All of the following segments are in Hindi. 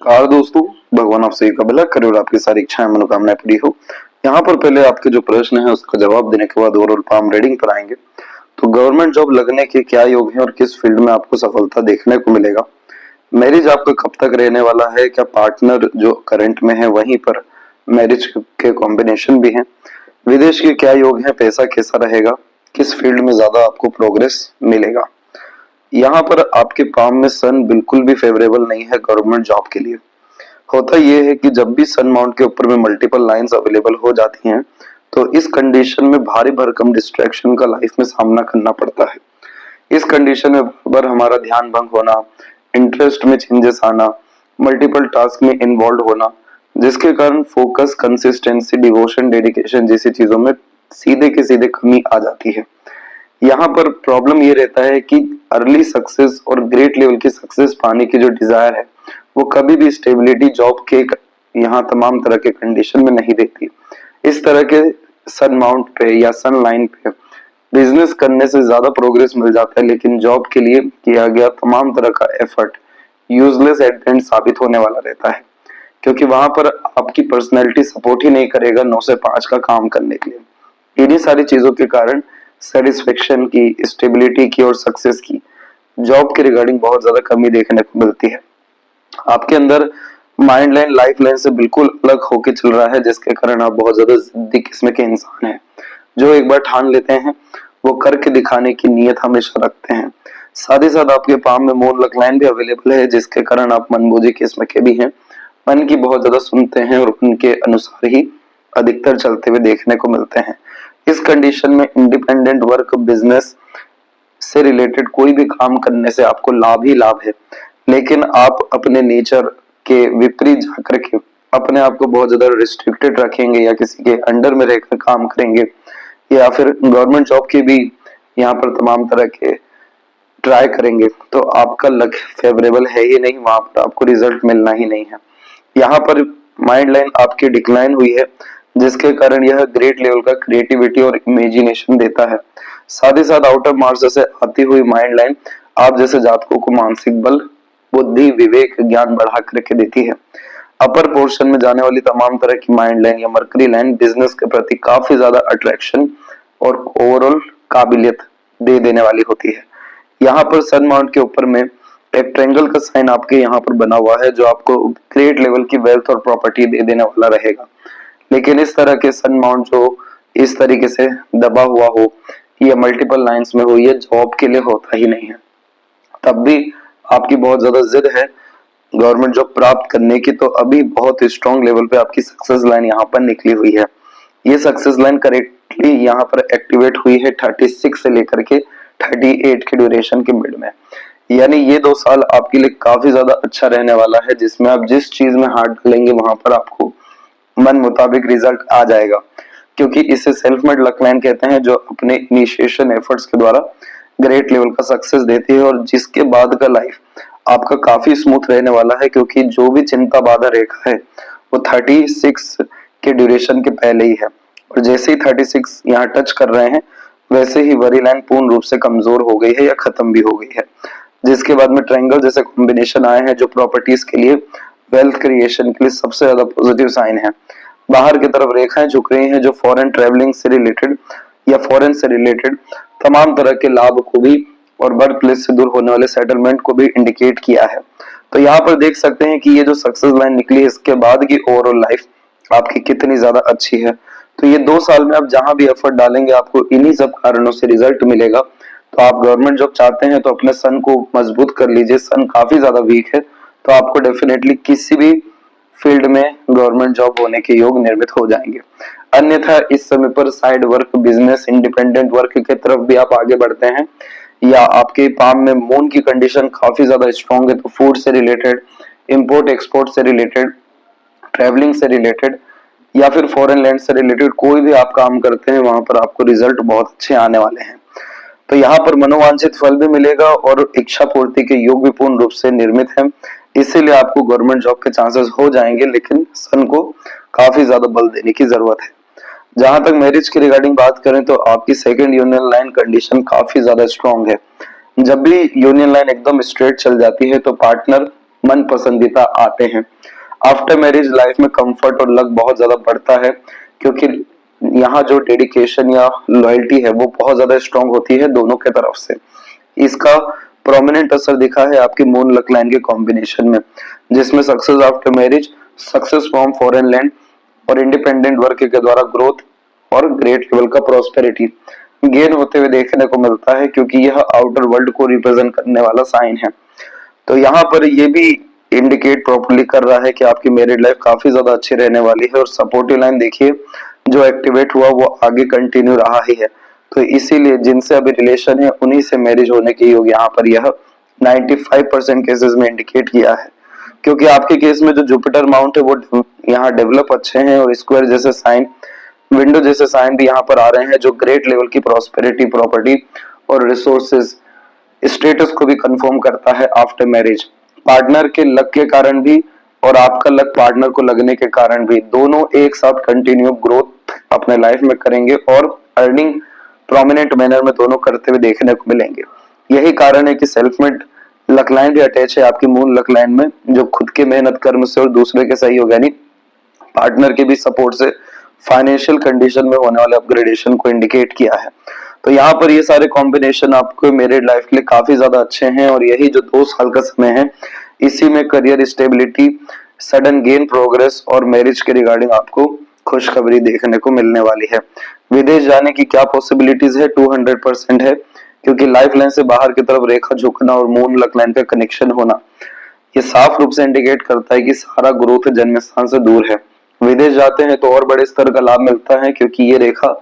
नमस्कार दोस्तों, भगवान आप सभी का भला करे और आपकी सारी इच्छाएं मनोकामनाएं पूरी हो। यहाँ पर पहले आपके जो प्रश्न है उसका जवाब देने के बाद ओवरऑल पाम रीडिंग पर आएंगे। तो गवर्नमेंट जॉब लगने के क्या योग है और किस फील्ड में आपको सफलता देखने को मिलेगा। मैरिज आपका कब तक रहने वाला है, क्या पार्टनर जो करंट में है वहीं पर मैरिज के कॉम्बिनेशन भी है, विदेश के क्या योग है, पैसा कैसा रहेगा, किस फील्ड में ज्यादा आपको प्रोग्रेस मिलेगा। यहाँ पर आपके पाम में सन बिल्कुल भी फेवरेबल नहीं है गवर्नमेंट जॉब के लिए। होता यह है कि जब भी सन माउंट के ऊपर में मल्टीपल लाइंस अवेलेबल हो जाती हैं तो इस कंडीशन में भारी भरकम डिस्ट्रैक्शन का लाइफ में सामना करना पड़ता है। इस कंडीशन में बार हमारा ध्यान भंग होना, इंटरेस्ट में चेंजेस आना, मल्टीपल टास्क में इन्वॉल्व होना, जिसके कारण फोकस, कंसिस्टेंसी, डिवोशन, डेडिकेशन जैसी चीजों में सीधे के सीधे कमी आ जाती है। यहाँ पर प्रॉब्लम ये रहता है कि अर्ली सक्सेस और ग्रेट लेवल की सक्सेस पाने की जो डिजायर है वो कभी भी स्टेबिलिटी जॉब के यहाँ तमाम तरह के कंडीशन में नहीं देती। इस तरह के सन माउंट पे या सन लाइन पे बिजनेस करने से ज्यादा प्रोग्रेस मिल जाता है, लेकिन जॉब के लिए किया गया तमाम तरह का effort useless at the end साबित होने वाला रहता है, क्योंकि वहां पर आपकी पर्सनैलिटी सपोर्ट ही नहीं करेगा 9 से 5 का काम करने के लिए। इन्हीं सारी चीजों के कारण सेटिस्फेक्शन की, स्टेबिलिटी की और सक्सेस की जॉब के रिगार्डिंग बहुत ज्यादा कमी देखने को मिलती है। आपके अंदर माइंड लाइन लाइफ लाइन से बिल्कुल अलग होके चल रहा है, जिसके कारण आप बहुत ज्यादा जिद्दी किस्म के इंसान हैं, जो एक बार ठान लेते हैं वो करके दिखाने की नीयत हमेशा रखते हैं। साथ ही साथ आपके पाम में मून लक लाइन भी अवेलेबल है, जिसके कारण आप मनबोझी किस्म के भी हैं, मन की बहुत ज्यादा सुनते हैं और उनके अनुसार ही अधिकतर चलते हुए देखने को मिलते हैं। इस कंडीशन में इंडिपेंडेंट वर्क, बिजनेस से रिलेटेड कोई भी काम करने से आपको लाभ ही लाभ है, लेकिन आप अपने नेचर के विपरीत जाकर के अपने आप को बहुत ज्यादा रिस्ट्रिक्टेड रखेंगे या किसी के अंडर में रहकर काम करेंगे या फिर गवर्नमेंट जॉब के भी यहाँ पर तमाम तरह के ट्राई करेंगे, तो आपका लक फेवरेबल है ही नहीं, वहां पर आपको रिजल्ट मिलना ही नहीं है। यहाँ पर माइंड लाइन आपकी डिक्लाइन हुई है, जिसके कारण यह ग्रेट लेवल का क्रिएटिविटी और इमेजिनेशन देता है। साथ ही साथ आउटर मार्स से आती हुई माइंड लाइन आप जैसे जातकों को मानसिक बल, बुद्धि, विवेक, ज्ञान बढ़ा करके देती है। अपर पोर्शन में जाने वाली तमाम तरह की माइंड लाइन या मरकरी लाइन बिजनेस के प्रति काफी ज्यादा अट्रैक्शन और ओवरऑल काबिलियत दे देने वाली होती है। यहाँ पर सन माउंट के ऊपर में एक ट्रायंगल का साइन आपके यहाँ पर बना हुआ है, जो आपको ग्रेट लेवल की वेल्थ और प्रॉपर्टी दे देने वाला रहेगा। लेकिन इस तरह के सन माउंट जो इस तरीके से दबा हुआ हो या मल्टीपल लाइंस में हो, ये जॉब के लिए होता ही नहीं है। तब भी आपकी बहुत ज्यादा जिद है गवर्नमेंट जॉब प्राप्त करने की, तो अभी बहुत स्ट्रॉन्ग लेवल पे आपकी सक्सेस लाइन यहाँ पर निकली हुई है। ये सक्सेस लाइन करेक्टली यहाँ पर एक्टिवेट हुई है 36 से लेकर के 38 के ड्यूरेशन के मिड में। यानी ये 2 साल आपके लिए काफी ज्यादा अच्छा रहने वाला है, जिसमें आप जिस चीज में हाथ डालेंगे वहां पर आपको मन मुताबिक रिजल्ट आ जाएगा, क्योंकि इसे सेल्फ मेड लक लाइन कहते हैं, जो अपने इनिशिएशन एफर्ट्स के द्वारा ग्रेट लेवल का सक्सेस देती है और जिसके बाद का लाइफ आपका काफी स्मूथ रहने वाला है, क्योंकि जो भी चिंता बाधा रेखा है वो 36 के ड्यूरेशन के पहले ही है, और जैसे ही 36 यहाँ टच कर रहे हैं वैसे ही वरी लाइन पूर्ण रूप से कमजोर हो गई है या खत्म भी हो गई है, जिसके बाद में ट्रायंगल जैसे कॉम्बिनेशन आए हैं, जो प्रॉपर्टीज के लिए, वेल्थ क्रिएशन के लिए सबसे ज्यादा पॉजिटिव साइन है। बाहर की तरफ रेखाएं झुक रही हैं, जो फॉरेन ट्रेवलिंग से रिलेटेड या फॉरेन से रिलेटेड तमाम तरह के लाभ को भी और बर्थ प्लेस से दूर होने वाले सेटलमेंट को भी इंडिकेट किया है। तो यहाँ पर देख सकते हैं कि ये जो सक्सेस लाइन निकली है, इसके बाद की ओवरऑल लाइफ आपकी कितनी ज्यादा अच्छी है। तो ये 2 साल में आप जहां भी एफर्ट डालेंगे आपको इन्हीं सब कारणों से रिजल्ट मिलेगा। तो आप गवर्नमेंट जॉब चाहते हैं तो अपने सन को मजबूत कर लीजिए। सन काफी ज्यादा वीक है तो आपको डेफिनेटली किसी भी फील्ड में गवर्नमेंट जॉब होने के योग निर्मित हो जाएंगे। अन्यथा इस समय पर side work, business, independent work की तरफ भी आप आगे बढ़ते हैं, या आपके पाम में मून की कंडीशन काफी ज्यादा स्ट्रॉन्ग है, तो फूड से रिलेटेड, इंपोर्ट एक्सपोर्ट से रिलेटेड, ट्रेवलिंग से रिलेटेड या फिर फॉरेन लैंड से रिलेटेड कोई भी आप काम करते हैं, वहां पर आपको रिजल्ट बहुत अच्छे आने वाले हैं। तो यहाँ पर मनोवांछित फल भी मिलेगा और इच्छा पूर्ति के योग भी पूर्ण रूप से निर्मित है, इसीलिए आपको गवर्नमेंट जॉब के चांसेस हो जाएंगे, लेकिन सन को काफी ज्यादा बल देने की जरूरत है। जहां तक मैरिज की रिगार्डिंग बात करें तो आपकी सेकंड यूनियन लाइन कंडीशन काफी ज्यादा स्ट्रॉन्ग है। जब भी यूनियन लाइन एकदम स्ट्रेट चल जाती है तो पार्टनर मन पसंदीदा आते हैं। आफ्टर मैरिज लाइफ में कंफर्ट और लक बहुत ज्यादा बढ़ता है, क्योंकि यहाँ जो डेडिकेशन या लॉयल्टी है वो बहुत ज्यादा स्ट्रांग होती है दोनों के तरफ से। इसका प्रोमिनेंट असर दिखा है आपकी मून लक लाइन के कॉम्बिनेशन में, जिसमें success after marriage, success from foreign land और इंडिपेंडेंट वर्क के द्वारा ग्रोथ और ग्रेट लेवल का प्रॉस्पेरिटी गेन होते हुए देखने को मिलता है, क्योंकि यह आउटर वर्ल्ड को रिप्रेजेंट करने वाला साइन है। तो यहाँ पर ये भी इंडिकेट प्रॉपर्ली कर रहा है कि आपकी मैरिड लाइफ काफी ज्यादा अच्छी रहने वाली है। और सपोर्टिव लाइन देखिए जो एक्टिवेट हुआ वो आगे कंटिन्यू रहा ही है, तो इसीलिए जिनसे अभी रिलेशन है उन्हीं से मैरिज होने के योग यहाँ पर यह 95% केसेस में इंडिकेट किया है। क्योंकि आपके केस में जो जुपिटर माउंट है वो यहाँ डेवलप अच्छे हैं, और स्क्वायर जैसे साइन, विंडो जैसे साइन भी यहाँ पर आ रहे हैं, जो ग्रेट लेवल की प्रॉस्पेरिटी, प्रॉपर्टी और रिसोर्सेज स्टेटस को भी कंफर्म करता है आफ्टर मैरिज। पार्टनर के लक के कारण भी और आपका लक पार्टनर को लगने के कारण भी दोनों एक साथ कंटिन्यू ग्रोथ अपने लाइफ में करेंगे और अर्निंग प्रोमिनेंट मैनर में दोनों करते हुए देखने को मिलेंगे। यही कारण है कि सेल्फ मेड लक लाइन भी अटैच है आपकी मून लक लाइन में, जो खुद के मेहनत कर्म से और दूसरे के सहयोग यानी पार्टनर के भी सपोर्ट से फाइनेंशियल कंडीशन में होने वाले अपग्रेडेशन को इंडिकेट किया है। तो यहाँ पर ये सारे कॉम्बिनेशन आपको मैरिड लाइफ के लिए काफी ज्यादा अच्छे हैं, और यही जो 2 साल का समय है इसी में career stability, sudden gain progress और मैरिज के रिगार्डिंग आपको खुशखबरी देखने को मिलने वाली है। विदेश जाने की क्या पॉसिबिलिटीज है? 200% है, क्योंकि लाइफ लाइन से बाहर की तरफ रेखा झुकना और मून लक लाइन का कनेक्शन होना ये साफ रूप से इंडिकेट करता है कि सारा ग्रोथ जन्म स्थान से दूर है। विदेश जाते हैं तो और बड़े स्तर का लाभ मिलता है, क्योंकि ये रेखा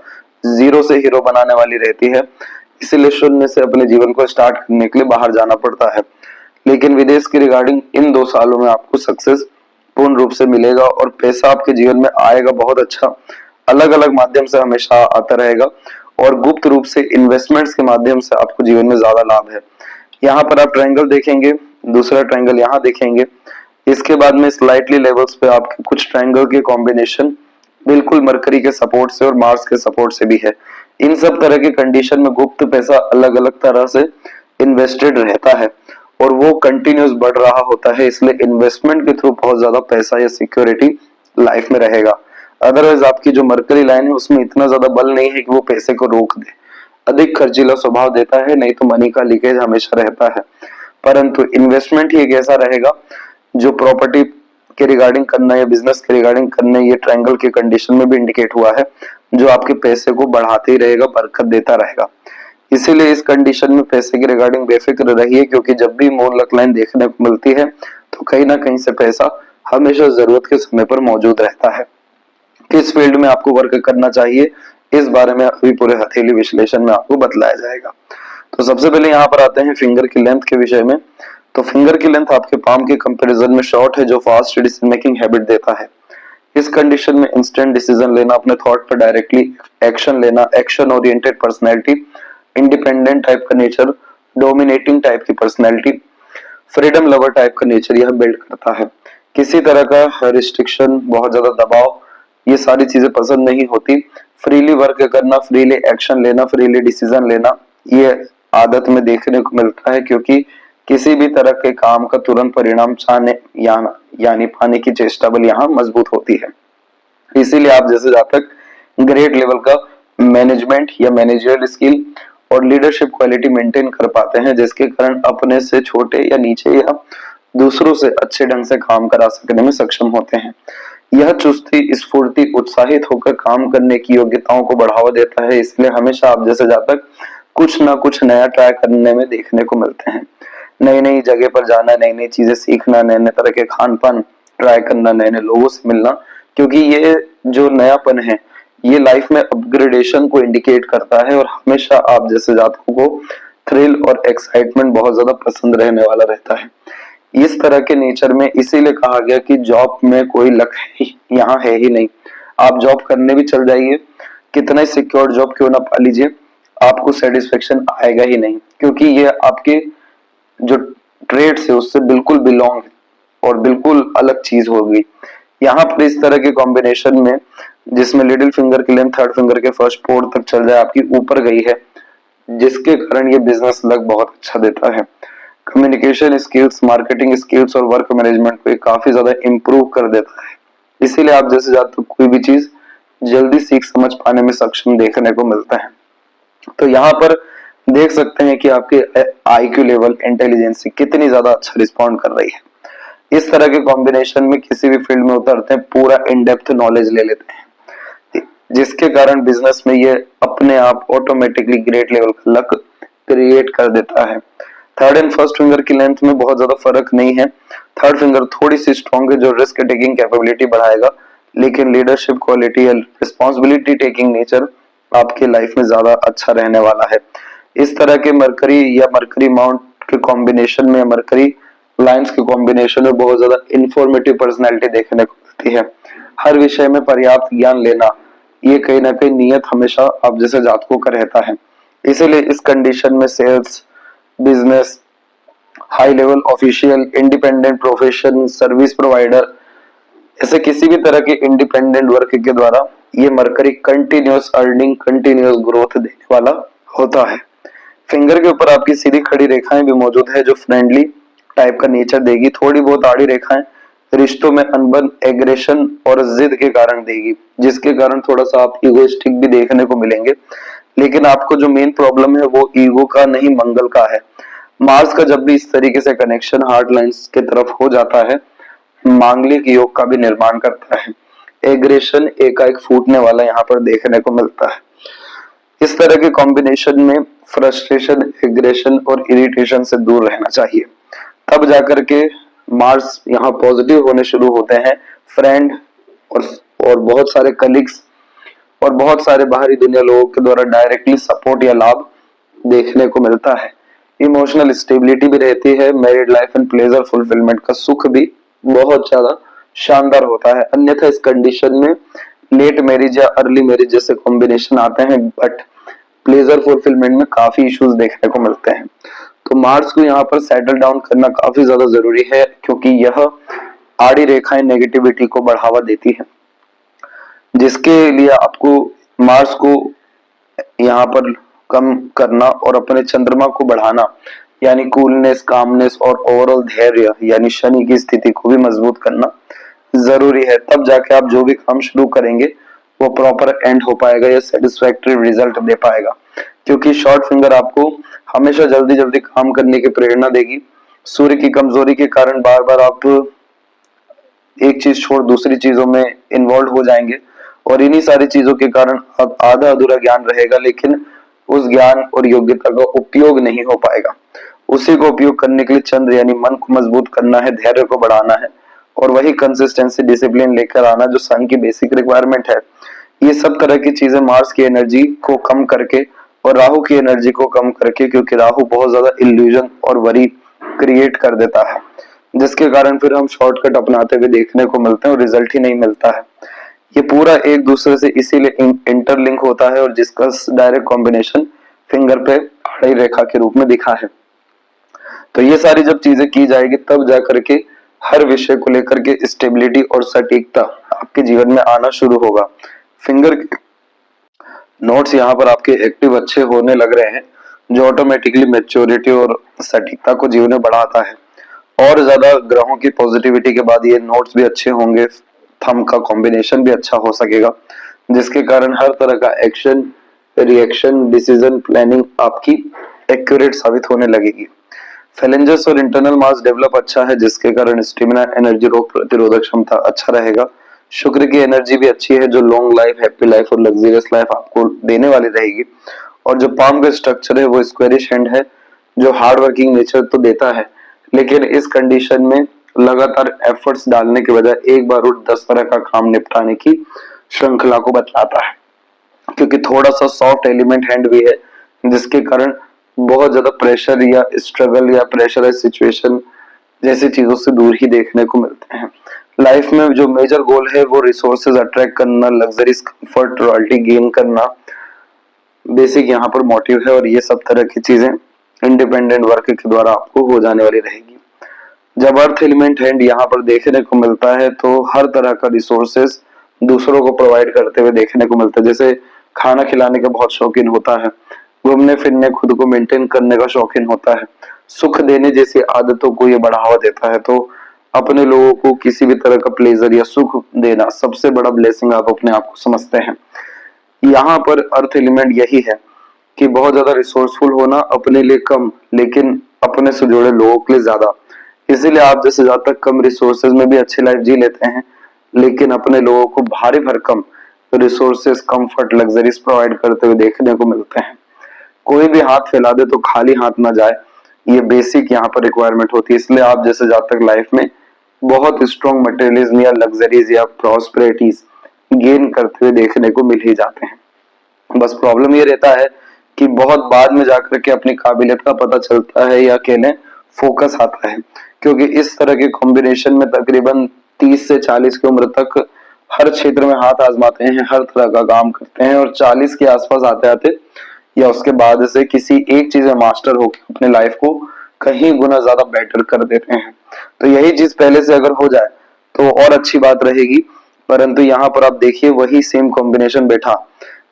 जीरो से हीरो बनाने वाली रहती है, इसीलिए शून्य से अपने जीवन को स्टार्ट करने के लिए बाहर जाना पड़ता है। लेकिन विदेश की रिगार्डिंग इन 2 सालों में आपको सक्सेस पूर्ण रूप से मिलेगा, और पैसा आपके जीवन में आएगा बहुत अच्छा, अलग अलग माध्यम से हमेशा आता रहेगा, और गुप्त रूप से इन्वेस्टमेंट्स के माध्यम से आपको जीवन में ज्यादा लाभ है। यहाँ पर आप ट्रायंगल देखेंगे, दूसरा ट्रायंगल यहाँ देखेंगे, इसके बाद में स्लाइटली लेवल्स पे आपके कुछ ट्रायंगल के कॉम्बिनेशन बिल्कुल मरकरी के सपोर्ट से और मार्स के सपोर्ट से भी है। इन सब तरह के कंडीशन में गुप्त पैसा अलग अलग तरह से इन्वेस्टेड रहता है और वो कंटिन्यूस बढ़ रहा होता है, इसलिए इन्वेस्टमेंट के थ्रू बहुत ज्यादा पैसा या सिक्योरिटी लाइफ में रहेगा। अदरवाइज आपकी जो मरकरी लाइन है उसमें इतना ज्यादा बल नहीं है कि वो पैसे को रोक दे, अधिक खर्चीला स्वभाव देता है, नहीं तो मनी का लीकेज हमेशा रहता है। परंतु इन्वेस्टमेंट ही एक ऐसा रहेगा जो प्रॉपर्टी के रिगार्डिंग करना या बिजनेस के रिगार्डिंग करना, ये ट्रायंगल के कंडीशन में भी इंडिकेट हुआ है, जो आपके पैसे को बढ़ाते ही रहेगा, बरकत देता रहेगा। इसीलिए इस कंडीशन में पैसे के रिगार्डिंग बेफिक्र रहिए, क्योंकि जब भी मून लक लाइन देखने को मिलती है तो कहीं ना कहीं से पैसा हमेशा जरूरत के समय पर मौजूद रहता है। किस फील्ड में आपको वर्क करना चाहिए इस बारे में अभी पूरे हथेली विश्लेषण में आपको बतलाया जाएगा। तो सबसे पहले यहाँ पर आते हैं फिंगर की लेंथ के विषय में। तो फिंगर की लेंथ आपके पाम के कंपैरिजन में शॉर्ट है, जो फास्ट डिसीजन मेकिंग हैबिट देता है। इस कंडीशन में इंस्टेंट डिसीजन लेना, अपने थॉट पर डायरेक्टली एक्शन लेना, action oriented personality, independent type का नेचर, डोमिनेटिंग टाइप की पर्सनैलिटी, फ्रीडम लवर टाइप का नेचर यह बिल्ड करता है। किसी तरह का रिस्ट्रिक्शन, बहुत ज्यादा दबाव, ये सारी चीजें पसंद नहीं होती। फ्रीली वर्क करना, फ्रीली एक्शन लेना, फ्रीली डिसीजन लेना, ये आदत में देखने को मिलता है, क्योंकि किसी भी तरह के काम का तुरंत परिणाम चाहने यानी पाने की चेष्टा बल यहाँ मजबूत होती है। इसीलिए आप जैसे जातक ग्रेट लेवल का मैनेजमेंट या मैनेजरियल स्किल और लीडरशिप क्वालिटी मेंटेन कर पाते हैं, जिसके कारण अपने से छोटे या नीचे या दूसरों से अच्छे ढंग से काम करा सकने में सक्षम होते हैं। यह चुस्ती, स्फूर्ति, उत्साहित होकर काम करने की योग्यताओं को बढ़ावा देता है। इसलिए हमेशा आप जैसे जातक कुछ ना कुछ नया ट्राई करने में देखने को मिलते हैं। नई नई जगह पर जाना, नई नई चीजें सीखना, नए नए तरह के खान पान ट्राई करना, नए नए लोगों से मिलना, क्योंकि ये जो नयापन है ये लाइफ में अपग्रेडेशन को इंडिकेट करता है, और हमेशा आप जैसे जातकों को थ्रिल और एक्साइटमेंट बहुत ज्यादा पसंद रहने वाला रहता है। इस तरह के नेचर में इसीलिए कहा गया कि जॉब में कोई लक यहाँ है ही नहीं। आप जॉब करने भी चल जाइए, कितना ही सिक्योर जॉब क्यों ना पा लीजिए, आपको सेटिस्फेक्शन आएगा ही नहीं, क्योंकि ये आपके जो ट्रेड्स है उससे बिल्कुल बिलोंग और बिल्कुल अलग चीज होगी। यहाँ पर इस तरह के कॉम्बिनेशन में जिसमें लिटिल फिंगर की लेंथ थर्ड फिंगर के फर्स्ट पोर्ट तक चल जाए आपकी ऊपर गई है, जिसके कारण ये बिजनेस लक बहुत अच्छा देता है। कम्युनिकेशन स्किल्स, मार्केटिंग स्किल्स और वर्क मैनेजमेंट को ये काफी ज्यादा इम्प्रूव कर देता है। इसीलिए आप जैसे जाते हो कोई भी चीज जल्दी सीख समझ पाने में सक्षम देखने को मिलता है। तो यहाँ पर देख सकते हैं कि आपके आईक्यू लेवल, इंटेलिजेंसी कितनी ज्यादा अच्छा रिस्पॉन्ड कर रही है। इस तरह के कॉम्बिनेशन में किसी भी फील्ड में उतरते हैं, पूरा इन डेप्थ नॉलेज ले लेते हैं, जिसके कारण बिजनेस में ये अपने आप ऑटोमेटिकली ग्रेट लेवल का लक क्रिएट कर देता है। थर्ड एंड फर्स्ट फिंगर की लेंथ में बहुत ज्यादा फर्क नहीं है। थर्ड फिंगर थोड़ी सी स्ट्रॉन्ग है जो रिस्क टेकिंग कैपेबिलिटी बढ़ाएगा, लेकिन लीडरशिप क्वालिटी या रिस्पॉन्सिबिलिटी टेकिंग नेचर आपके लाइफ में ज्यादा अच्छा रहने वाला है। इस तरह के मरकरी या मरकरी माउंट के कॉम्बिनेशन में, मरकरी लाइंस के कॉम्बिनेशन में बहुत ज्यादा इंफॉर्मेटिव पर्सनैलिटी देखने को मिलती है। हर विषय में पर्याप्त ज्ञान लेना, ये कहीं ना कहीं नियत हमेशा आप जैसे जातकों का रहता है। इसीलिए इस कंडीशन में sales, business, high level official, independent profession, service provider, ऐसे किसी भी तरह के इंडिपेंडेंट वर्क के द्वारा ये mercury continuous earning, continuous growth देने वाला होता है। फिंगर के ऊपर आपकी सीधी खड़ी रेखाएं भी मौजूद है जो फ्रेंडली टाइप का नेचर देगी। थोड़ी बहुत आड़ी रेखाएं रिश्तों में अनबन, एग्रेशन और जिद के कारण देगी, जिसके कारण थोड़ा सा आप इगोइस्टिक भी देखने को मिलेंगे। लेकिन आपको जो मेन प्रॉब्लम है वो ईगो का नहीं, मंगल का है। मार्स का जब भी इस तरीके से कनेक्शन हार्ट लाइंस की तरफ हो जाता है, मांगलिक योग का भी निर्माण करता है। एग्रेशन एकाएक फूटने वाला यहाँ पर देखने को मिलता है। इस तरह के कॉम्बिनेशन में फ्रस्ट्रेशन, एग्रेशन और इरिटेशन से दूर रहना चाहिए, तब जाकर के मार्स यहाँ पॉजिटिव होने शुरू होते हैं। फ्रेंड और बहुत सारे कलीग्स और बहुत सारे बाहरी दुनिया लोगों के द्वारा डायरेक्टली सपोर्ट या लाभ देखने को मिलता है। इमोशनल स्टेबिलिटी भी रहती है। Married life and pleasure fulfilment का सुख भी बहुत ज्यादा शानदार होता है। अन्यथा इस कंडीशन में लेट मैरिज या अर्ली मैरिज जैसे कॉम्बिनेशन आते हैं, बट प्लेजर फुलफिलमेंट में काफी इश्यूज देखने को मिलते हैं। तो मार्स को यहाँ पर सेटल डाउन करना काफी ज्यादा जरूरी है, क्योंकि यह आड़ी रेखाएं नेगेटिविटी को बढ़ावा देती है, जिसके लिए आपको मार्स को यहाँ पर कम करना और अपने चंद्रमा को बढ़ाना, यानी कूलनेस, कामनेस और ओवरऑल धैर्य यानी शनि की स्थिति को भी मजबूत करना जरूरी है। तब जाके आप जो भी काम शुरू करेंगे वो प्रॉपर एंड हो पाएगा या सेटिस्फैक्टरी रिजल्ट दे पाएगा। क्योंकि शॉर्ट फिंगर आपको हमेशा जल्दी जल्दी काम करने की प्रेरणा देगी। सूर्य की कमजोरी के कारण बार बार आप एक चीज छोड़ दूसरी चीजों में इन्वॉल्व हो जाएंगे, और इन्हीं सारी चीजों के कारण अब आधा अधूरा ज्ञान रहेगा, लेकिन उस ज्ञान और योग्यता का उपयोग नहीं हो पाएगा। उसी को उपयोग करने के लिए चंद्र यानी मन को मजबूत करना है, धैर्य को बढ़ाना है, और वही कंसिस्टेंसी, डिसिप्लिन लेकर आना जो सन की बेसिक रिक्वायरमेंट है। ये सब तरह की चीजें मार्स की एनर्जी को कम करके और राहु की एनर्जी को कम करके, क्योंकि राहु बहुत ज्यादा इल्यूजन और वरी क्रिएट कर देता है, जिसके कारण फिर हम शॉर्टकट अपनाते हुए देखने को मिलते हैं और रिजल्ट ही नहीं मिलता है। ये पूरा एक दूसरे से इसीलिए इंटरलिंक होता है, और जिसका डायरेक्ट कॉम्बिनेशन फिंगर पे आड़ी रेखा के रूप में दिखा है। तो ये सारी जब चीजें की जाएगी तब जाकर के हर विषय को लेकर के स्टेबिलिटी और सटीकता आपके जीवन में आना शुरू होगा। फिंगर नोट्स यहाँ पर आपके एक्टिव अच्छे होने लग रहे हैं, जो ऑटोमेटिकली मैच्योरिटी और सटीकता को जीवन में बढ़ाता है। और ज्यादा ग्रहों की पॉजिटिविटी के बाद ये नोट्स भी अच्छे होंगे, थंब का कॉम्बिनेशन भी अच्छा हो सकेगा, जिसके कारण हर तरह का एक्शन, रिएक्शन, डिसीजन प्लानिंग आपकी एक्यूरेट साबित होने लगेगी। फैलेंजस और इंटरनल मास डेवलप अच्छा है, जिसके कारण स्टेमिना, एनर्जी, रोग प्रतिरोधक क्षमता अच्छा रहेगा। शुक्र की एनर्जी भी अच्छी है, जो लॉन्ग लाइफ, हैप्पी लाइफ और लग्जरियस लाइफ आपको देने वाली रहेगी। और जो पाम का स्ट्रक्चर है वो स्क्वेरिश हैंड है, जो हार्ड वर्किंग नेचर तो देता है, लेकिन इस कंडीशन में लगातार एफर्ट्स डालने के बजाय एक बार उठ 10 तरह का काम निपटाने की श्रृंखला को बतलाता है। क्योंकि थोड़ा सा सॉफ्ट एलिमेंट हैंड भी है, जिसके कारण बहुत ज्यादा प्रेशर या स्ट्रगल या प्रेशराइज सिचुएशन जैसी चीजों से दूर ही देखने को मिलते हैं। लाइफ में जो मेजर गोल है वो रिसोर्सेज अट्रैक्ट करना, लग्जरीज, कंफर्ट, रॉयल्टी गेन करना बेसिक यहाँ पर मोटिव है, और ये सब तरह की चीजें इंडिपेंडेंट वर्क के द्वारा आपको हो जाने वाली रहेगी। जब अर्थ एलिमेंट हैंड यहाँ पर देखने को मिलता है तो हर तरह का रिसोर्सेज दूसरों को प्रोवाइड करते हुए देखने को मिलता है। जैसे खाना खिलाने का बहुत शौकीन होता है, घूमने फिरने, खुद को मेंटेन करने का शौकीन होता है, सुख देने जैसी आदतों को ये बढ़ावा देता है। तो अपने लोगों को किसी भी तरह का प्लेजर या सुख देना सबसे बड़ा ब्लेसिंग आप अपने आप को समझते हैं। यहाँ पर अर्थ एलिमेंट यही है कि बहुत ज्यादा रिसोर्सफुल होना, अपने लिए कम लेकिन अपने से जुड़े लोगों के लिए ज्यादा। इसीलिए आप जैसे ज्यादा कम रिसोर्सेज में भी अच्छी लाइफ जी लेते हैं, लेकिन अपने लोगों को भारी भरकम रिसोर्सेज, कंफर्ट, लग्जरीज प्रोवाइड करते हुए देखने को मिलते हैं। कोई भी हाथ फैला दे तो खाली हाथ ना जाए, ये बेसिक यहाँ पर रिक्वायरमेंट होती है। इसलिए आप जैसे जब तक लाइफ में बहुत स्ट्रॉन्ग मटेरियलिज्म या लग्जरीज या प्रॉस्पेरिटीज गेन करते हुए देखने को मिल ही जाते हैं। बस प्रॉब्लम ये रहता है कि बहुत बाद में जाकर के अपनी काबिलियत का पता चलता है या कह लें फोकस आता है, क्योंकि इस तरह के कॉम्बिनेशन में तकरीबन 30 से 40 की उम्र तक हर क्षेत्र में हाथ आजमाते हैं, हर तरह का काम करते हैं और 40 के आसपास आते आते या उसके बाद से किसी एक चीज में मास्टर होकर अपने लाइफ को कहीं गुना ज्यादा बेटर कर देते हैं। तो यही चीज पहले से अगर हो जाए तो और अच्छी बात रहेगी, परंतु यहाँ पर आप देखिए वही सेम कॉम्बिनेशन बैठा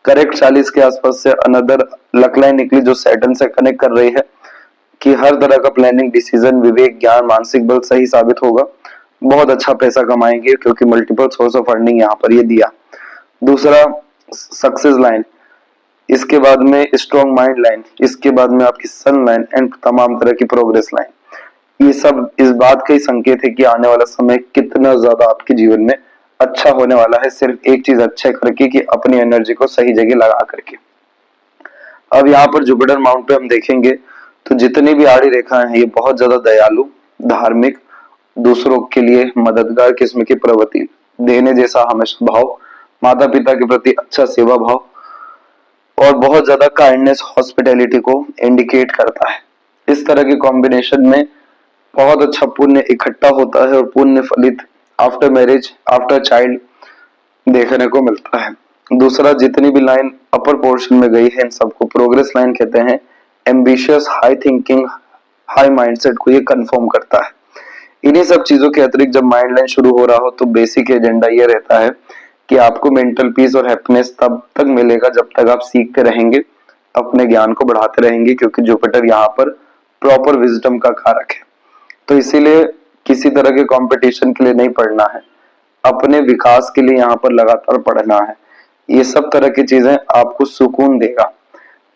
करेक्ट 40 के आसपास से अनदर लक लाइन निकली जो सैटर्न से कनेक्ट कर रही है कि हर तरह का प्लानिंग, डिसीजन, विवेक, ज्ञान, मानसिक बल सही साबित होगा। बहुत अच्छा पैसा कमाएंगे क्योंकि मल्टीपल सोर्स ऑफ अर्निंग यहाँ पर ये दिया। दूसरा सक्सेस लाइन, इसके बाद में स्ट्रॉन्ग माइंड लाइन, इसके बाद में आपकी सन लाइन एंड तमाम तरह की प्रोग्रेस लाइन। ये सब इस बात का ही संकेत है कि आने वाला समय कितना ज्यादा आपके जीवन में अच्छा होने वाला है, सिर्फ एक चीज अच्छा करके कि अपनी एनर्जी को सही जगह लगा करके। अब यहाँ पर जुपिटर माउंट पे हम देखेंगे तो जितनी भी आड़ी रेखाएं हैं ये बहुत ज्यादा दयालु, धार्मिक, दूसरों के लिए मददगार किस्म की प्रवृत्ति, देने जैसा हमेशा भाव, माता पिता के प्रति अच्छा सेवा भाव और बहुत ज्यादा काइंडनेस, हॉस्पिटैलिटी को इंडिकेट करता है। इस तरह के कॉम्बिनेशन में बहुत अच्छा पुण्य इकट्ठा होता है और पुण्य फलित आफ्टर मैरिज, आफ्टर चाइल्ड देखने को मिलता है। दूसरा, जितनी भी लाइन अपर पोर्शन में गई है इन सबको प्रोग्रेस लाइन कहते हैं। Ambitious, high thinking, high mindset को ये कंफर्म करता है। इन्हीं सब चीजों के अतिरिक्त जब माइंड लाइन शुरू हो रहा हो तो बेसिक एजेंडा ये रहता है कि आपको मेंटल पीस और हैप्पीनेस तब तक मिलेगा जब तक आप सीखते रहेंगे, अपने ज्ञान को बढ़ाते रहेंगे, क्योंकि जुपिटर यहाँ पर प्रॉपर विजडम का कारक है। तो इसीलिए किसी तरह के कंपटीशन के लिए नहीं पढ़ना है, अपने विकास के लिए यहाँ पर लगातार पढ़ना है। ये सब तरह की चीजें आपको सुकून देगा।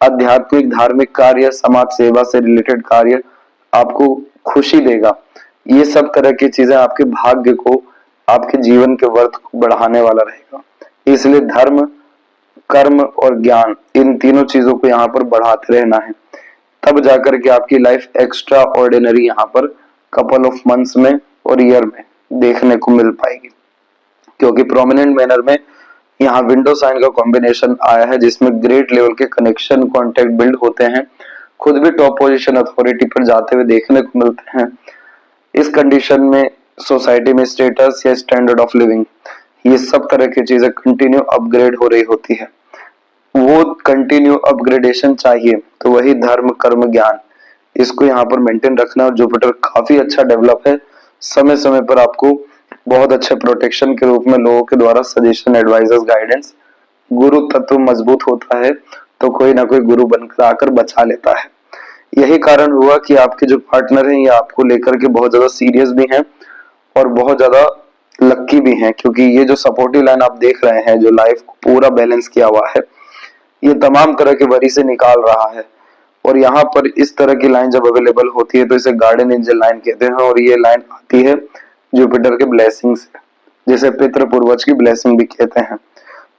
आध्यात्मिक, धार्मिक कार्य, समाज सेवा से रिलेटेड कार्य आपको खुशी देगा। ये सब तरह की चीजें आपके भाग्य को, आपके जीवन के वर्थ को बढ़ाने वाला रहेगा। इसलिए धर्म, कर्म और ज्ञान, इन तीनों चीजों को यहाँ पर बढ़ाते रहना है, तब जाकर के आपकी लाइफ एक्स्ट्रा ऑर्डिनरी यहाँ पर कपल ऑफ मंथ्स में और ईयर में देखने को मिल पाएगी। क्योंकि प्रोमिनेंट मैनर में यहाँ विंडो साइन का कॉम्बिनेशन आया है जिसमें ग्रेट लेवल के कनेक्शन, कॉन्टेक्ट बिल्ड होते हैं, खुद भी टॉप पोजीशन, अथॉरिटी पर जाते हुए देखने को मिलते हैं। इस कंडीशन में सोसाइटी में स्टेटस या स्टैंडर्ड ऑफ लिविंग, ये सब तरह की चीजें कंटिन्यू अपग्रेड हो रही होती है। वो कंटिन्यू अपग्रेडेशन चाहिए तो वही धर्म, कर्म, ज्ञान, इसको यहाँ पर मेंटेन रखना। और जुपिटर काफी अच्छा डेवलप है, समय समय पर आपको बहुत अच्छे प्रोटेक्शन के रूप में लोगों के द्वारा सजेशन, एडवाइजर्स, गाइडेंस, गुरु तत्व मजबूत होता है तो कोई ना कोई गुरु बनकर आकर बचा लेता है। यही कारण हुआ कि आपके जो पार्टनर हैं ये आपको लेकर के बहुत ज्यादा सीरियस भी हैं और बहुत ज्यादा लक्की भी हैं, क्योंकि ये जो सपोर्टिव लाइन आप देख रहे हैं जो लाइफ को पूरा बैलेंस किया हुआ है, ये तमाम तरह के वरी से निकाल रहा है। और यहाँ पर इस तरह की लाइन जब अवेलेबल होती है तो इसे गार्डन एंजल लाइन कहते हैं। और ये लाइन आती है जुपिटर के ब्लेसिंग से, जिसे पितृ पूर्वज की ब्लेसिंग भी कहते हैं।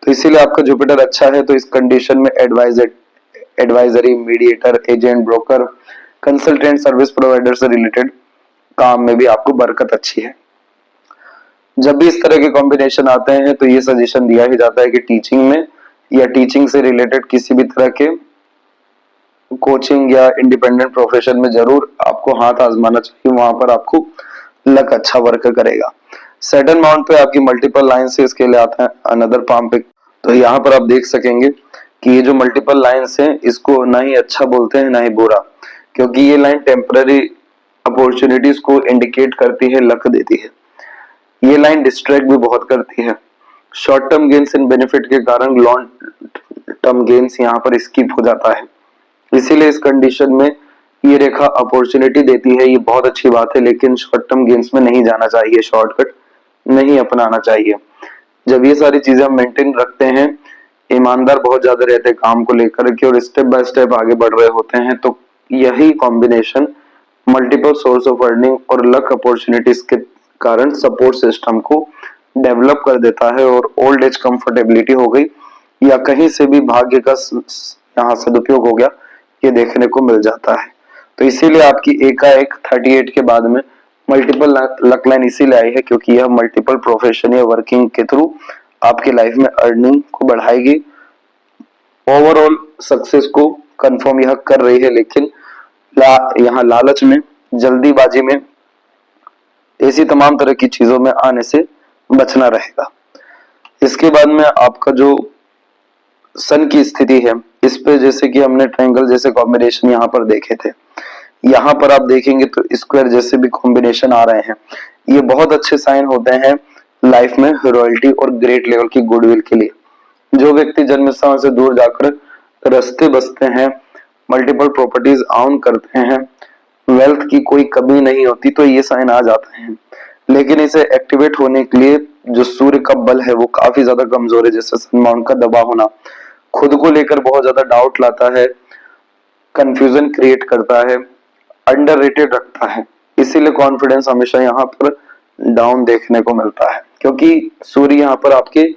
तो इसीलिए आपका जुपिटर अच्छा है तो इस कंडीशन में advisory, mediator, agent, broker, consultant, service provider से रिलेटेड काम में भी आपको बरकत अच्छी है। जब भी इस तरह के कॉम्बिनेशन आते हैं तो ये सजेशन दिया ही जाता है कि टीचिंग में या टीचिंग से रिलेटेड किसी भी तरह के कोचिंग या इंडिपेंडेंट प्रोफेशन में जरूर आपको हाथ आजमाना चाहिए, वहां पर आपको लक अच्छा वर्क करेगा। सैटर्न माउंट पे आपकी मल्टीपल लाइन से इसके लिए आता है अनदर पाम पिक। तो यहाँ पर आप देख सकेंगे कि ये जो मल्टीपल लाइन्स हैं इसको ना ही अच्छा बोलते हैं ना ही बुरा, क्योंकि ये लाइन टेम्पररी अपॉर्चुनिटीज को इंडिकेट करती है, लक देती है। ये लाइन डिस्ट्रैक्ट भी बहुत करती है। Short term gains in benefit के कारण लॉन्ग टर्म गेन्स यहाँ पर स्किप हो जाता है। इसीलिए इस कंडीशन में ये रेखा अपॉर्चुनिटी देती है, ये बहुत अच्छी बात है, लेकिन शॉर्ट टर्म गेन्स में नहीं जाना चाहिए, शॉर्टकट नहीं अपनाना चाहिए। जब ये सारी चीजें हम मेंटेन रखते हैं, ईमानदार बहुत ज्यादा रहते हैं काम को लेकर के और स्टेप बाय स्टेप आगे बढ़ रहे होते हैं, तो यही combination multiple source of earning और लक अपॉर्चुनिटीज के कारण सपोर्ट सिस्टम को डेवलप कर देता है और ओल्ड एज कंफर्टेबिलिटी हो गई या कहीं से भी भाग्य का यहाँ सदुपयोग हो गया, ये देखने को मिल जाता है। तो इसीलिए आपकी एकाएक 38 के बाद में मल्टीपल लक लाइन इसीलिए आई है क्योंकि यह मल्टीपल प्रोफेशन या वर्किंग के थ्रू आपकी लाइफ में अर्निंग को बढ़ाएगी, ओवरऑल सक्सेस को कंफर्म यह कर रही है, लेकिन यहाँ लालच में, जल्दीबाजी में, ऐसी तमाम तरह की चीजों में आने से बचना रहेगा। इसके बाद में आपका जो सन की स्थिति है, इस पे जैसे कि हमने ट्रायंगल जैसे कॉम्बिनेशन यहाँ पर देखे थे, यहाँ पर आप देखेंगे तो स्क्वायर जैसे भी कॉम्बिनेशन आ रहे हैं, ये बहुत अच्छे साइन होते हैं लाइफ में रॉयल्टी और ग्रेट लेवल की गुडविल के लिए। जो व्यक्ति जन्म स्थान से दूर जाकर रास्ते बसते हैं, मल्टीपल प्रॉपर्टीज ऑन करते हैं, वेल्थ की कोई कमी नहीं होती, तो ये साइन आ जाते हैं। लेकिन इसे एक्टिवेट होने के लिए जो सूर्य का बल है वो काफी ज्यादा कमजोर है, जैसे सन माउंट का दबा होना खुद को लेकर बहुत ज्यादा डाउट लाता है, कंफ्यूजन क्रिएट करता है, अंडररेटेड रखता है, इसीलिए कॉन्फिडेंस हमेशा यहाँ पर डाउन देखने को मिलता है, क्योंकि सूर्य यहाँ पर आपके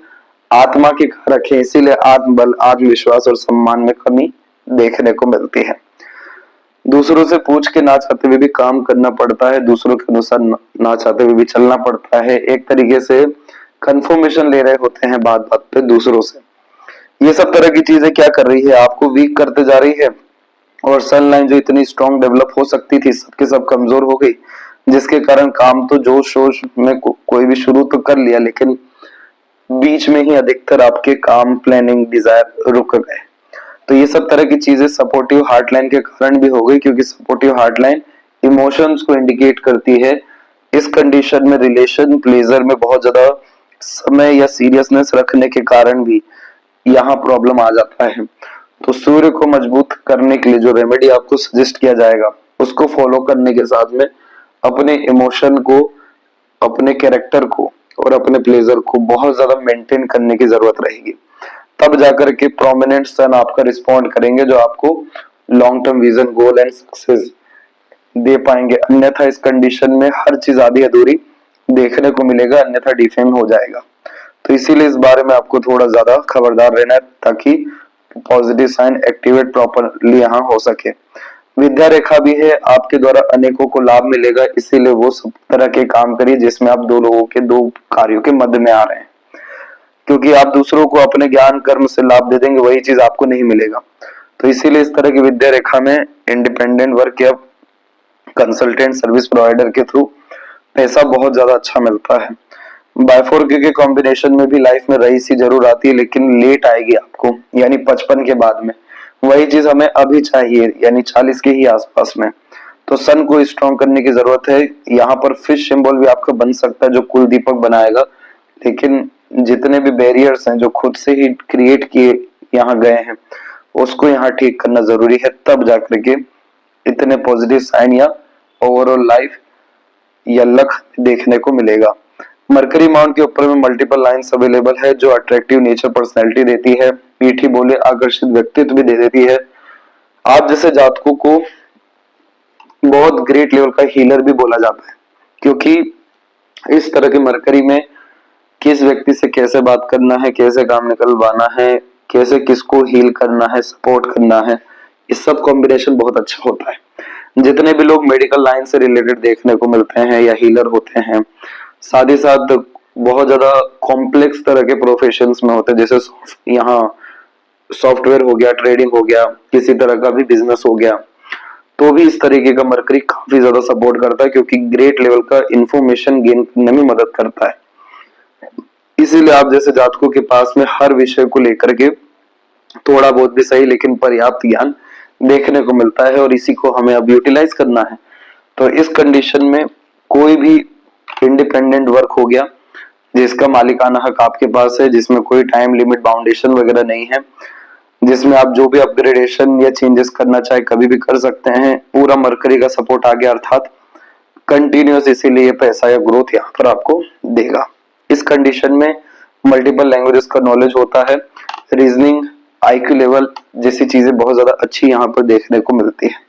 आत्मा के कारक है, इसीलिए आत्मबल, आत्मविश्वास और सम्मान में कमी देखने को मिलती है। दूसरों से पूछ के ना चाहते हुए भी काम करना पड़ता है, दूसरों के अनुसार ना चाहते हुए भी चलना पड़ता है, एक तरीके से कंफर्मेशन ले रहे होते हैं बात बात पे दूसरों से। ये सब तरह की चीजें क्या कर रही है, आपको वीक करते जा रही है, और सन लाइन जो इतनी स्ट्रॉन्ग डेवलप हो सकती थी सबके सब कमजोर हो गई, जिसके कारण काम तो जोश शोश में कोई भी शुरू तो कर लिया, लेकिन बीच में ही अधिकतर आपके काम, प्लानिंग, डिजायर रुक गए। तो ये सब तरह की चीजें सपोर्टिव हार्ट लाइन के कारण भी हो गई, क्योंकि सपोर्टिव हार्ट लाइन इमोशंस को इंडिकेट करती है। इस कंडीशन में रिलेशन प्लेजर में बहुत ज्यादा समय या सीरियसनेस रखने के कारण भी यहाँ प्रॉब्लम आ जाता है। तो सूर्य को मजबूत करने के लिए जो रेमेडी आपको सजेस्ट किया जाएगा, उसको फॉलो करने के साथ में अपने इमोशन को, अपने कैरेक्टर को और अपने प्लेजर को बहुत ज्यादा मेंटेन करने की जरूरत रहेगी, तब जाकर के प्रोमिनेंट सन आपका रिस्पॉन्ड करेंगे, जो आपको long term vision, goal and success दे पाएंगे। अन्यथा इस कंडीशन में हर चीज आधी अधूरी देखने को मिलेगा, अन्यथा डिफेम हो जाएगा। तो इसीलिए इस बारे में आपको थोड़ा ज्यादा खबरदार रहना है, ताकि पॉजिटिव साइन एक्टिवेट प्रॉपरली यहाँ हो सके। विद्या रेखा भी है, आपके द्वारा अनेकों को लाभ मिलेगा, इसीलिए वो सब तरह के काम करिए जिसमें आप दो लोगों के, दो कार्यों के मध्य में आ रहे हैं, क्योंकि आप दूसरों को अपने ज्ञान कर्म से लाभ दे देंगे, वही चीज आपको नहीं मिलेगा। तो इसीलिए इस तरह की विद्या रेखा में इंडिपेंडेंट वर्क या कंसल्टेंट सर्विस प्रोवाइडर के थ्रू पैसा बहुत ज्यादा अच्छा मिलता है। बायफोर के कॉम्बिनेशन में भी लाइफ में रईस ही जरूर आती है, लेकिन लेट आएगी आपको, यानी 55 के बाद में। वही चीज हमें अभी चाहिए, यानी 40 के ही आसपास में। तो सन को स्ट्रॉन्ग करने की जरूरत है। यहाँ पर फिश सिंबल भी आपका बन सकता है, जो कुल दीपक बनाएगा, लेकिन जितने भी बैरियर्स हैं जो खुद से ही क्रिएट किए यहाँ गए हैं, उसको यहाँ ठीक करना जरूरी है, तब जाकर के इतने पॉजिटिव साइन या ओवरऑल लाइफ या लक देखने को मिलेगा। मरकरी माउंट के ऊपर में मल्टीपल लाइंस अवेलेबल है, जो अट्रैक्टिव नेचर, पर्सनैलिटी देती है, मीठी बोले, आकर्षित व्यक्तित्व भी दे देती है। आप जैसे जातकों को बहुत ग्रेट लेवल का हीलर भी बोला जाता है, क्योंकि इस तरह के मरकरी में किस व्यक्ति से कैसे बात करना है, कैसे काम निकलवाना है, कैसे किसको हील करना है, सपोर्ट करना है, इस सब कॉम्बिनेशन बहुत अच्छा होता है। जितने भी लोग मेडिकल लाइन से रिलेटेड देखने को मिलते हैं या हीलर होते हैं, साथ ही साथ बहुत ज्यादा कॉम्प्लेक्स तरह के प्रोफेशंस में होते हैं, जैसे यहाँ सॉफ्टवेयर हो गया, ट्रेडिंग हो गया, किसी तरह का भी बिजनेस हो गया, तो भी इस तरीके का मरकरी काफी ज्यादा सपोर्ट करता है, क्योंकि ग्रेट लेवल का इंफॉर्मेशन गेन करने में मदद करता है। इसीलिए आप जैसे जातकों के पास में हर विषय को लेकर के थोड़ा बहुत भी सही लेकिन पर्याप्त ज्ञान देखने को मिलता है, और इसी को हमें अब यूटिलाइज करना है। तो इस कंडीशन में कोई भी इंडिपेंडेंट वर्क हो गया जिसका मालिकाना हक आपके पास है, जिसमें कोई टाइम लिमिट, बाउंडेशन वगैरह नहीं है, जिसमें आप जो भी अपग्रेडेशन या चेंजेस करना चाहे कभी भी कर सकते हैं। पूरा मरकरी का सपोर्ट आ गया, अर्थात कंटिन्यूअस, इसीलिए पैसा या ग्रोथ यहाँ पर आपको देगा। इस कंडीशन में मल्टीपल लैंग्वेजेस का नॉलेज होता है, रीजनिंग, आईक्यू लेवल जैसी चीजें बहुत ज्यादा अच्छी यहाँ पर देखने को मिलती है।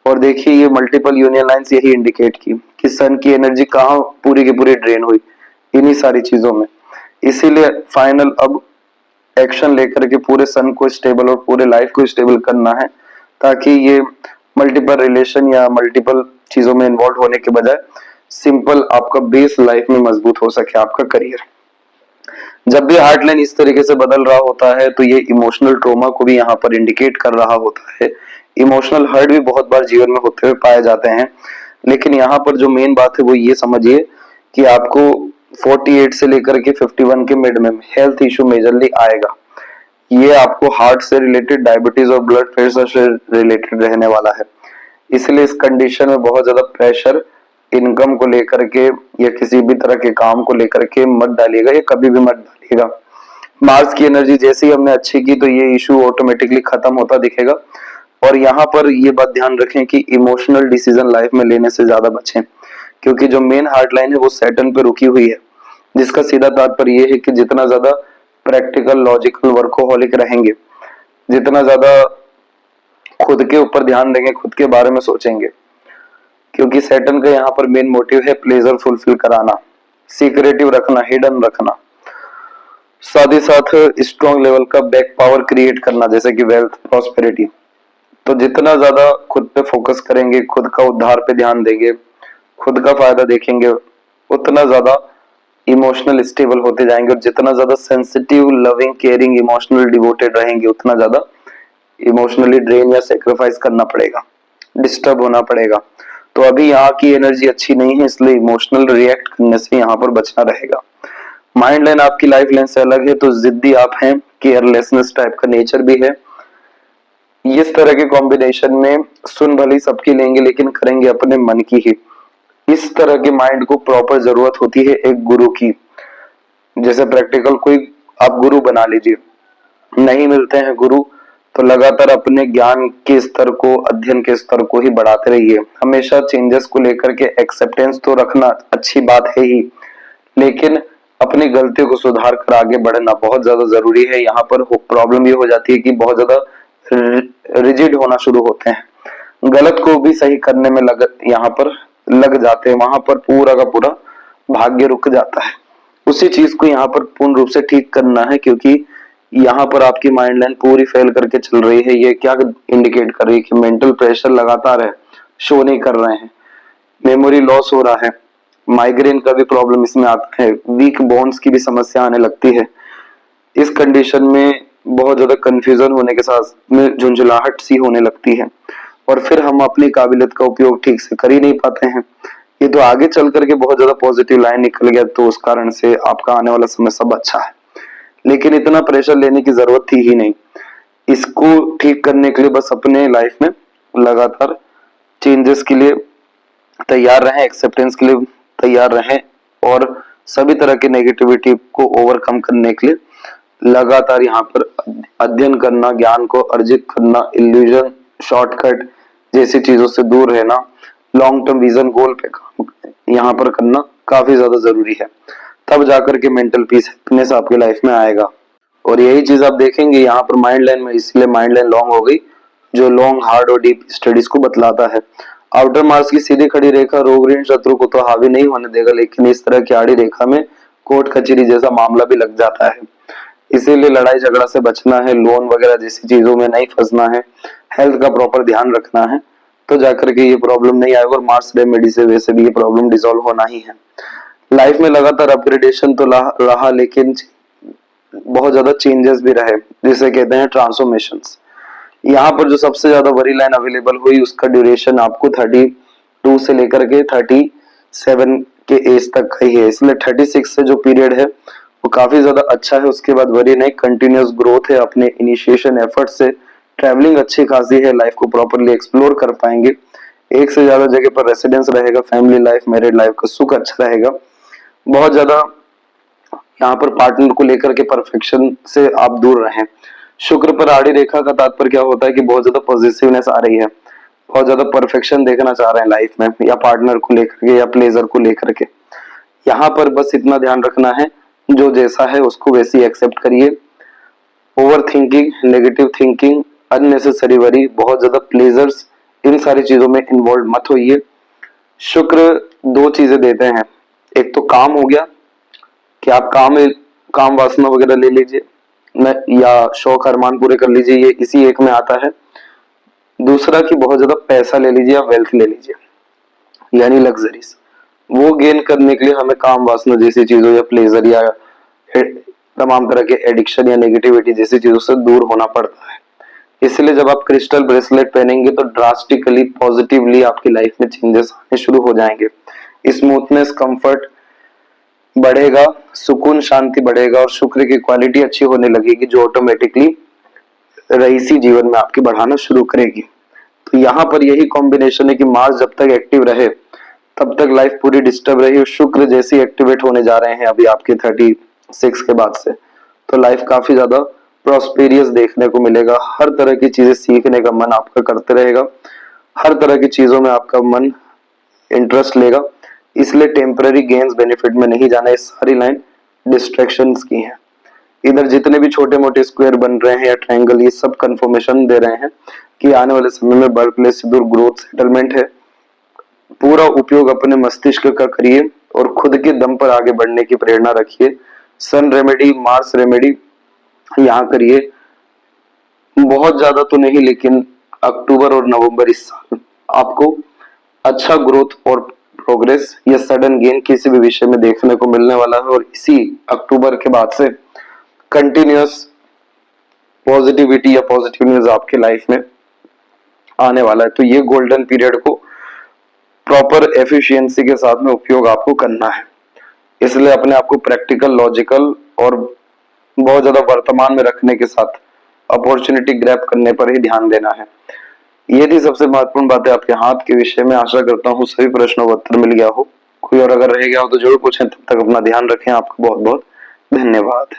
और देखिए ये मल्टीपल यूनियन लाइंस यही इंडिकेट की कि सन की एनर्जी कहाँ पूरी की पूरी ड्रेन हुई, इन्हीं सारी चीजों में। इसीलिए फाइनल अब एक्शन लेकर के पूरे सन को स्टेबल और पूरे लाइफ को स्टेबल करना है, ताकि ये मल्टीपल रिलेशन या मल्टीपल चीजों में इन्वॉल्व होने के बजाय सिंपल आपका बेस लाइफ में मजबूत हो सके आपका करियर। जब भी हार्ट लाइन इस तरीके से बदल रहा होता है तो ये इमोशनल ट्रॉमा को भी यहाँ पर इंडिकेट कर रहा होता है। इमोशनल हर्ट भी बहुत बार जीवन में होते हुए पाए जाते हैं, लेकिन यहाँ पर जो मेन बात है वो ये समझिए कि आपको 48 से लेकर के 51 के मिड में हेल्थ इशू मेजरली आएगा। ये आपको हार्ट से रिलेटेड, डायबिटीज और ब्लड प्रेशर से रिलेटेड रहने वाला है। इसलिए इस कंडीशन में बहुत ज्यादा प्रेशर इनकम को लेकर के या किसी भी तरह के काम को लेकर के मत डालिएगा, या कभी भी मत डालिएगा। मार्स की एनर्जी जैसे ही हमने अच्छी की तो ये इशू ऑटोमेटिकली खत्म होता दिखेगा। और यहाँ पर ये बात ध्यान रखें कि इमोशनल डिसीजन लाइफ में लेने से ज्यादा बचें, क्योंकि जो मेन हार्ट लाइन है वो सैटर्न पे रुकी हुई है, जिसका सीधा तात्पर्य ये है कि जितना ज्यादा प्रैक्टिकल, लॉजिकल, वर्कोहॉलिक रहेंगे, जितना ज्यादा खुद के ऊपर ध्यान देंगे, खुद के बारे में सोचेंगे, क्योंकि सैटर्न का यहाँ पर मेन मोटिव है प्लेजर फुलफिल कराना, सीक्रेटिव रखना, हिडन रखना, साथ ही साथ स्ट्रॉन्ग लेवल का बैक पावर क्रिएट करना, जैसे कि वेल्थ, प्रॉस्पेरिटी। तो जितना ज्यादा खुद पे फोकस करेंगे, खुद का उद्धार पे ध्यान देंगे, खुद का फायदा देखेंगे, उतना ज्यादा इमोशनल स्टेबल होते जाएंगे। और जितना ज्यादा sensitive, loving, caring, emotional devoted रहेंगे, उतना ज्यादा इमोशनली ड्रेन या सेक्रीफाइस करना पड़ेगा, डिस्टर्ब होना पड़ेगा। तो अभी यहाँ की एनर्जी अच्छी नहीं है, इसलिए इमोशनल रिएक्ट करने से यहाँ पर बचना रहेगा। माइंड लाइन आपकी लाइफ लाइन से अलग है, तो जिद्दी आप हैं, केयरलेसनेस टाइप का नेचर भी है। इस तरह के कॉम्बिनेशन में सुन भली सबकी लेंगे, लेकिन करेंगे अपने मन की ही। इस तरह के माइंड को प्रॉपर जरूरत होती है एक गुरु की। जैसे प्रैक्टिकल कोई आप गुरु बना लीजिए, नहीं मिलते हैं गुरु तो लगातार अपने ज्ञान के स्तर को, अध्ययन के स्तर को ही बढ़ाते रहिए। हमेशा चेंजेस को लेकर के एक्सेप्टेंस तो रखना अच्छी बात है ही, लेकिन अपनी गलतियों को सुधार कर आगे बढ़ना बहुत ज्यादा जरूरी है। यहाँ पर प्रॉब्लम ये हो जाती है कि बहुत ज्यादा रिजिड होना शुरू होते हैं, गलत को भी सही करने में यहाँ पर लग जाते हैं, वहां पर पूरा का पूरा भाग्य रुक जाता है। उसी चीज को यहाँ पर पूर्ण रूप से ठीक करना है, क्योंकि यहाँ पर आपकी माइंड लाइन पूरी फेल करके चल रही है। ये क्या इंडिकेट कर रही है कि मेंटल प्रेशर लगातार है, शो नहीं कर रहे हैं, मेमोरी लॉस हो रहा है, माइग्रेन का भी प्रॉब्लम इसमें आता है, वीक बोन्स की भी समस्या आने लगती है। इस कंडीशन में बहुत ज्यादा कंफ्यूजन होने के साथ में झुंझलाहट सी होने लगती है, और फिर हम अपनी काबिलियत का उपयोग ठीक से कर ही नहीं पाते हैं। ये तो आगे चल करके बहुत ज्यादा पॉजिटिव लाइन निकल गया, तो उस कारण से आपका आने वाला समय सब अच्छा है, लेकिन इतना प्रेशर लेने की जरूरत थी ही नहीं। इसको ठीक करने के लिए बस अपने लाइफ में लगातार चेंजेस के लिए तैयार रहें, एक्सेप्टेंस के लिए तैयार रहें, और सभी तरह की नेगेटिविटी को ओवरकम करने के लिए लगातार यहाँ पर अध्ययन करना, ज्ञान को अर्जित करना, इल्यूजन, शॉर्टकट जैसी चीजों से दूर रहना, लॉन्ग टर्म विजन, गोल पे काम यहाँ पर करना काफी ज्यादा जरूरी है। तब जाकर के मेंटल पीस, हैप्पीनेस आपकी लाइफ में आएगा। और यही चीज आप देखेंगे यहाँ पर माइंड लाइन में, इसलिए माइंड लाइन लॉन्ग हो गई, जो लॉन्ग, हार्ड और डीप स्टडीज को बतलाता है। आउटर मार्स की सीधी खड़ी रेखा रोग ऋण शत्रु को तो हावी नहीं होने देगा, लेकिन इस तरह की आड़ी रेखा में कोर्ट कचहरी जैसा मामला भी लग जाता है। इसीलिए लड़ाई झगड़ा से बचना है, लोन वगैरह जैसी चीजों में नहीं फंसना है, हेल्थ का प्रॉपर ध्यान रखना है, तो जाकर के ये प्रॉब्लम नहीं आएगा। और मार्स रेमेडी से वैसे भी ये प्रॉब्लम डिसॉल्व होना ही है। लाइफ में लगातार अपग्रेडेशन तो रहा, लेकिन बहुत ज्यादा चेंजेस भी रहे, जिसे कहते हैं ट्रांसफॉर्मेशंस। यहाँ पर जो सबसे ज्यादा बड़ी लाइन अवेलेबल हुई, उसका ड्यूरेशन आपको 32 से लेकर के 37 के एज तक का ही है, इसलिए 36 से जो पीरियड है वो काफी ज्यादा अच्छा है। उसके बाद वरी नहीं, कंटिन्यूस ग्रोथ है, अपने इनिशिएशन एफर्ट से ट्रैवलिंग अच्छी खासी है, लाइफ को प्रॉपरली एक्सप्लोर कर पाएंगे, एक से ज्यादा जगह पर रेसिडेंस रहेगा, फैमिली लाइफ, मैरिड लाइफ का सुख अच्छा रहेगा। बहुत ज्यादा यहाँ पर पार्टनर को लेकर के परफेक्शन से आप दूर रहें, शुक्र पर आड़ी रेखा का तात्पर्य क्या होता है कि बहुत ज्यादा पॉजिटिवनेस आ रही है, बहुत ज्यादा परफेक्शन देखना चाह रहे हैं लाइफ में, या पार्टनर को लेकर के या प्लेजर को लेकर के। यहाँ पर बस इतना ध्यान रखना है, जो जैसा है उसको वैसे ही एक्सेप्ट करिए। Over thinking, negative thinking, unnecessary worry, बहुत ज्यादा प्लेजर्स, इन सारी चीजों में इन्वॉल्व मत होइए। शुक्र दो चीजें देते हैं, एक तो काम हो गया कि आप काम वासना वगैरह ले लीजिए या शौक अरमान पूरे कर लीजिए, ये इसी एक में आता है। दूसरा कि बहुत ज्यादा पैसा ले लीजिए या वेल्थ ले लीजिए, यानी लग्जरीज, वो गेन करने के लिए हमें काम वासना जैसी चीजों या प्लेजर या तमाम तरह के एडिक्शन या नेगेटिविटी जैसी चीजों से दूर होना पड़ता है। इसलिए जब आप क्रिस्टल ब्रेसलेट पहनेंगे तो ड्रास्टिकली पॉजिटिवली आपकी लाइफ में चेंजेस आने शुरू हो जाएंगे। स्मूथनेस, कंफर्ट बढ़ेगा, सुकून शांति बढ़ेगा और शुक्र की क्वालिटी अच्छी होने लगेगी, जो ऑटोमेटिकली रईसी जीवन में आपकी बढ़ाना शुरू करेगी। तो यहाँ पर यही कॉम्बिनेशन है कि मार्स जब तक एक्टिव रहे तब तक लाइफ पूरी डिस्टर्ब रही, और शुक्र जैसे एक्टिवेट होने जा रहे हैं अभी आपके 36 के बाद से, तो लाइफ काफी ज्यादा प्रॉस्पेरियस देखने को मिलेगा। हर तरह की चीजें सीखने का मन आपका करते रहेगा, हर तरह की चीजों में आपका मन इंटरेस्ट लेगा। इसलिए टेम्पररी गेन्स बेनिफिट में नहीं जाना, ये सारी लाइन डिस्ट्रैक्शंस की है। इधर जितने भी छोटे मोटे स्क्वायर बन रहे हैं या ट्रायंगल, ये सब कंफर्मेशन दे रहे हैं कि आने वाले समय में बर्थ प्लेस से दूर ग्रोथ सेटलमेंट है। पूरा उपयोग अपने मस्तिष्क का करिए और खुद के दम पर आगे बढ़ने की प्रेरणा रखिए। सन रेमेडी, मार्स रेमेडी यहाँ करिए, बहुत ज्यादा तो नहीं, लेकिन अक्टूबर और नवंबर इस साल आपको अच्छा ग्रोथ और प्रोग्रेस या सडन गेन किसी भी विषय में देखने को मिलने वाला है, और इसी अक्टूबर के बाद से कंटिन्यूअस पॉजिटिविटी या पॉजिटिव न्यूज आपके लाइफ में आने वाला है। तो ये गोल्डन पीरियड को प्रॉपर एफिशिएंसी के साथ में उपयोग आपको करना है। इसलिए अपने आप को प्रैक्टिकल, लॉजिकल और बहुत ज्यादा वर्तमान में रखने के साथ अपॉर्चुनिटी ग्रैब करने पर ही ध्यान देना है। ये थी सबसे महत्वपूर्ण बातें आपके हाथ के विषय में। आशा करता हूँ सभी प्रश्नों का उत्तर मिल गया हो। कोई और अगर रह गया हो तो जरूर पूछें। तब तक अपना ध्यान रखें। आपका बहुत बहुत धन्यवाद।